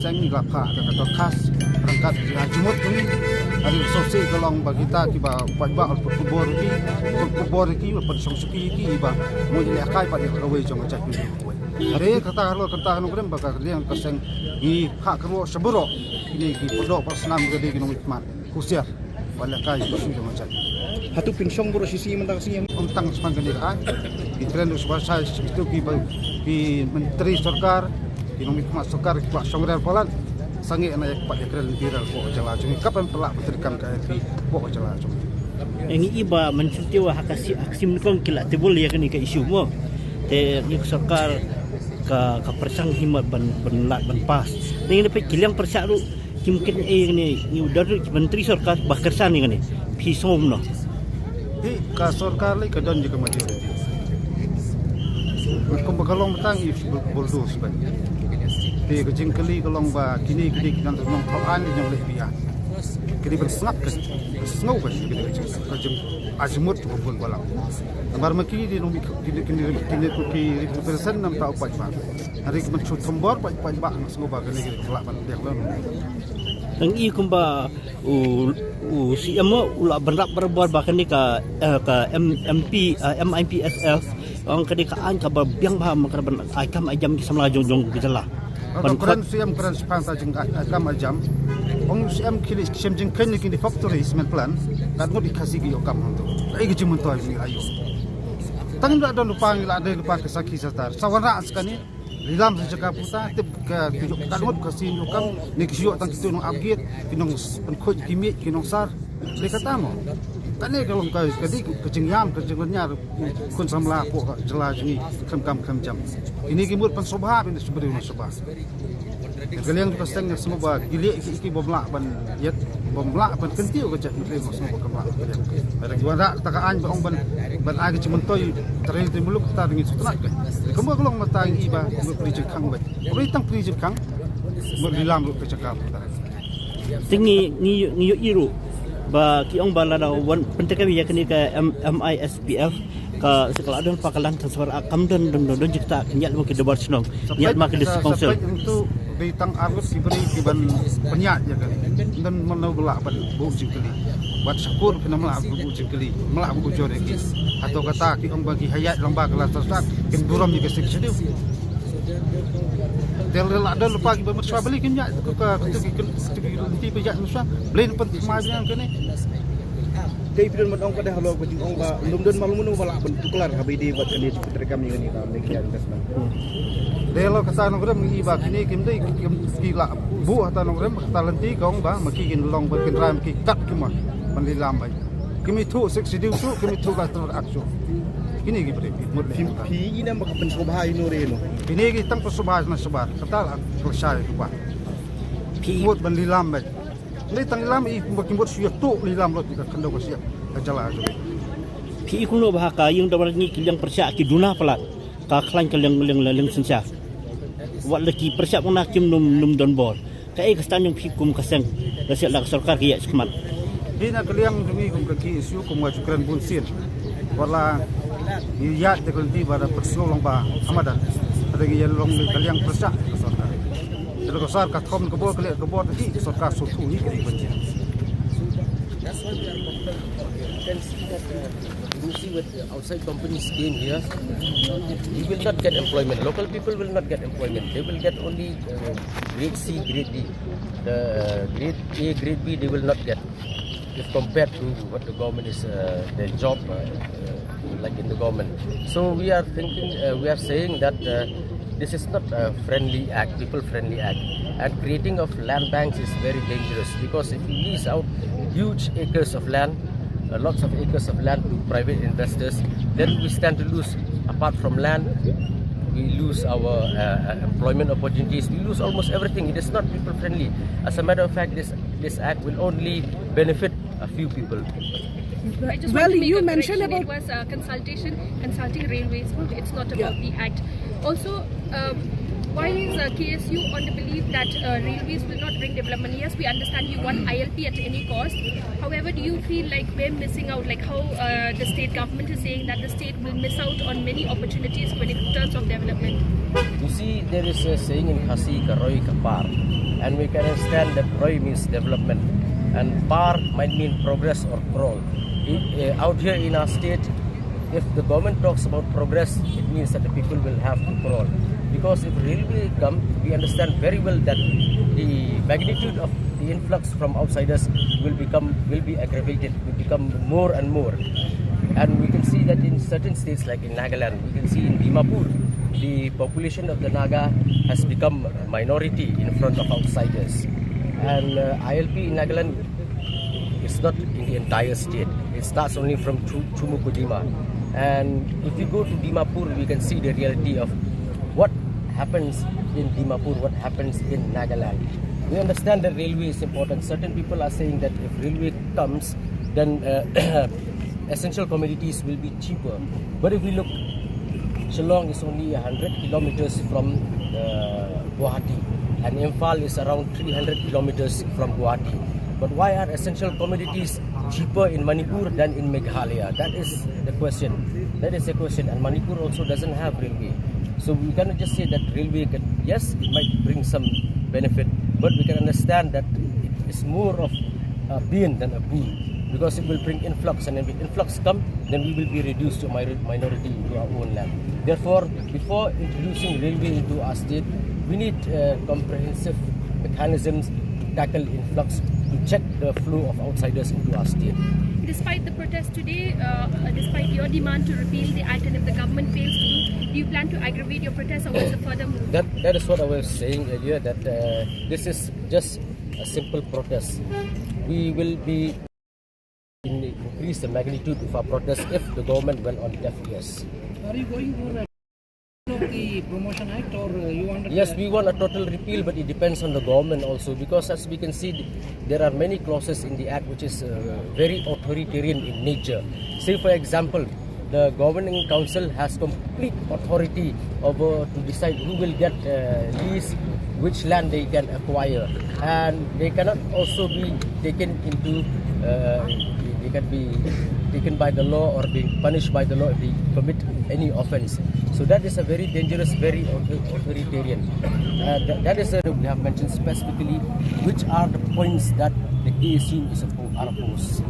Sang lapha kata khas perangkat jumut ini hari sosial kalau bagi kita kiba pajak kubor ki pada songsuki ki iba mau jadi akai pada kawai jong cak ni hari kata kalau nongkrem bakal dia kaseng i hak kero seburo ini ki podok persenam gede ki nomitman kusiar pada kai jong cak hatu pinsong bro sisi mentang sini tentang semangat dia di tren saya itu ki menteri sarkar Inomit masuk kar pak songrer polan sangi anak pak ekran viral po jala cumi kapan pelak beterikan KFP po jala cumi yang iba mencutiwa hakasi aksim kong kila tebul ya kan ke isu mo te ni sarkar ka persang himat ban pas ni dapat kilang persaru mungkin ni udar menteri sarkar bakarsan ni kan pi somno di ka sarkar lai ka don juga majority kung bagalong matang if bulldoze ba di kecing keli kalau kini kita nong kawan di yang lebih kini bersengap ke snow bas kecing azimut pun balang amar maki di nong kini persen nam tau pajak hari kita mencut tombor pajak snow bagai lagi kelapan dia lalu ang i kumba si amo ula berlap berbuat bahkan ni ka MIPSF ang kadikaan ka biang bah makarban aikam ajam ki samla jongjong gejala Kalau keren siam keren sepanta jeng agam ajam, orang siam kili siam jeng kene kini factory semen plan, kan nggak dikasih gio kam untuk, lagi cuma tuh ini ayo. Tangan nggak ada lupa kesaki setar, sawana sekali, dalam sejak puta, tip ke kan nggak kasih gio kam, nih kisio tang kita nong upgrade, kinong penkoj kimik, kinong sar, mereka tamu. Tadi kalau kadi kecing lenyar kun samla po jelas ni kam jam ini kimut pan sobha ini seberi mas sobha kalian kita setengah semua gili iki bomla ban yet bomla ban kentiu ke cak menteri semua kemla ada juara takaan ban agi cimentoy teril timuluk ta dengan sutra ke kamu kalau matang iba beri kang ba beri tang beri kang berdilam ke cakap tinggi ni iru ba kiong balada wan pentekawi yakni ka MISPF ka sekala adon pakalan transfer akam dan jikta nyat mo ke debar snong nyat ma ke dis council itu ditang arus diberi kiban penyat ya kan dan menolak ban bu jingkeli buat syukur kena melak bu jingkeli melak bu jore ki atau kata kiong bagi hayat lomba kelas tersat kin buram ni ke seksediu Del ada lupa kita bersua beli kan ya ke pejak nusa beli penting macam kan ni. Dari pilihan matang pada halau kucing ong ba lum malu balak bentuk kelar habidi buat kini seperti kami ini kami kian kesman. Del kata nongkrem iba kini kimdai gila bu kata nongkrem kata lenti kong ba makin long makin ram ki kat kemah pendilam baik. Kimi tu seksi diu tu kimi tu kasar aksu. Ini gitu deh, ini nama kapan sobha ini reno. Ini kita tang sobha na sobha, kata lah selesai tu bah. Buat bandilam baik. Ini tanggilam i makin buat siap tu lilam lot kita kandau siap kejalan tu. Pi kuno bahaka yung dapat ni kilang persiap ki duna pelat, ka klan kilang sensia. Wat lagi persiap mana kim num don bor. Kai kestan yung pi kum kaseng, kasih lak sarkar ki sekemat. Ini nak kilang demi kum kaki isu kum wajukan bunsin. Wala ya tekunti pada personal lomba Ramadan ada yang long kalian persak sarkar jadi besar kathom kebor tadi sarkar sutu ni kali banjir you see what outside companies came here, you will not get employment. Local people will not get employment. They will get only grade C, grade D. The grade A, grade B, they will not get. If compared to what the government is, their job, like in the government. So we are thinking, we are saying that this is not a friendly act, people-friendly act. And creating of land banks is very dangerous because if you lease out huge acres of land, lots of acres of land to private investors, then we stand to lose. Apart from land, we lose our employment opportunities. We lose almost everything. It is not people friendly. As a matter of fact, this act will only benefit a few people. I just want to make a mentioned about it was consulting railways. It's not about the act. Also, why is KSU on the belief that railways will not bring development? Yes, we understand you want ILP at any cost. However, do you feel like we're missing out, like how the state government is saying that the state will miss out on many opportunities when in terms of development? You see, there is a saying in Khasi, Karoi Kapar. and we can understand that Roy means development, and Par might mean progress or crawl. Out here in our state, if the government talks about progress, it means that the people will have to crawl. Because if railway come, we understand very well that the magnitude of the influx from outsiders will be aggravated, will become more and more. And we can see that in certain states like in Nagaland, we can see in Dimapur, the population of the Naga has become a minority in front of outsiders. And ILP in Nagaland is not in the entire state. It starts only from Chumukudima. And if we go to Dimapur, we can see the reality of what happens in Dimapur, what happens in Nagaland. We understand that railway is important. Certain people are saying that if railway comes, then essential commodities will be cheaper. But if we look, Shillong is only 100 kilometers from Guwahati, and Imphal is around 300 kilometers from Guwahati. But why are essential commodities cheaper in Manipur than in Meghalaya? That is the question. That is the question. And Manipur also doesn't have railway. So we cannot just say that railway can, yes, it might bring some benefit, but we can understand that it is more of a bane than a boon. Because it will bring influx, and if influx come, then we will be reduced to minority into our own land. Therefore, before introducing railway into our state, we need comprehensive mechanisms to tackle influx, to check the flow of outsiders into our state. Despite the protest today, despite your demand to repeal the act, and if the government fails to do you plan to aggravate your protest, or what's the further move? That is what I was saying earlier, that this is just a simple protest. We will be increase the magnitude of our protest if the government went on deaf ears. Are you going for the Promotion Act, or you want? Yes, we want a total repeal, but it depends on the government also, because as we can see, there are many clauses in the act which is very authoritarian in nature. Say, for example, the governing council has complete authority over to decide who will get lease, which land they can acquire, and they cannot also be taken into they can be taken by the law or being punished by the law if they commit any offense. So that is a very dangerous, very authoritarian. That is we have mentioned specifically which are the points that the KSU is opposed.